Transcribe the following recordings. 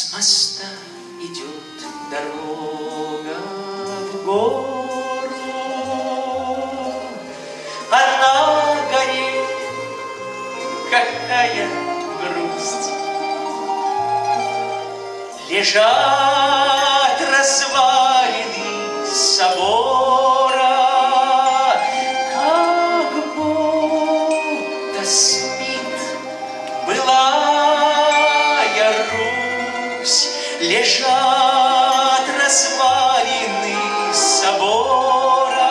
С моста идет дорога в гору, а на горе какая грусть. Лежат развалины собора, как будто спит былая Русь. Лежат развалины собора,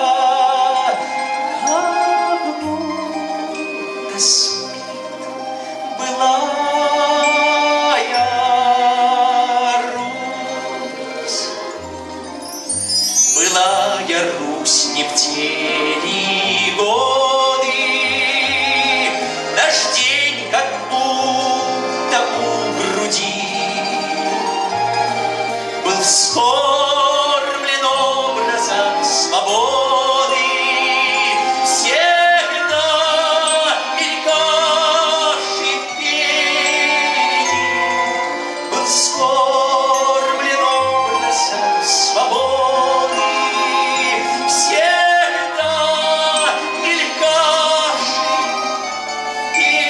как будто спит былая Русь. Былая Русь не в те ли годы, дождень как будто у груди был вскормлен образом свободы, всегда мелькавший впереди, был вскормлен образом свободы, всегда мелькавший впереди.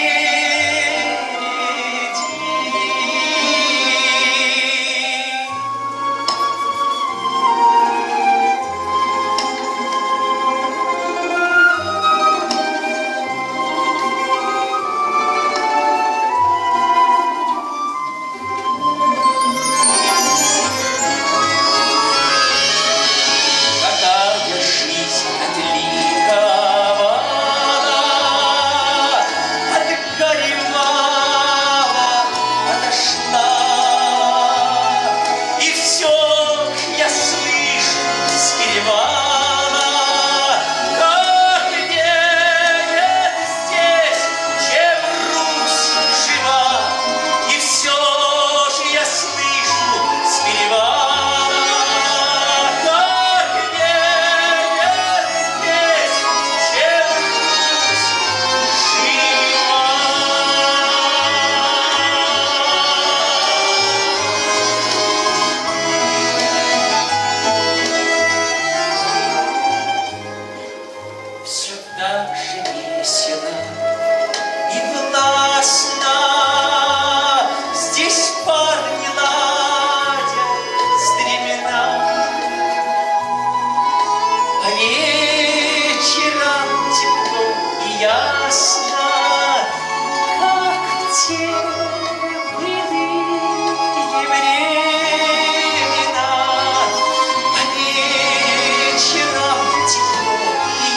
Какая жизнь отликовала, отгоревала, отошла. И все я слышу с перевала, как веет здесь, чем Русь жива. И все же я слышу с перевала, как веет здесь, чем Русь жива. Все так же весело и властно здесь парни ладят стремена, а вечером тепло и ясно, как в те былые времена. А вечером тепло и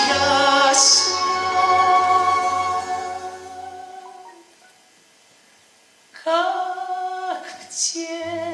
ясно, как в те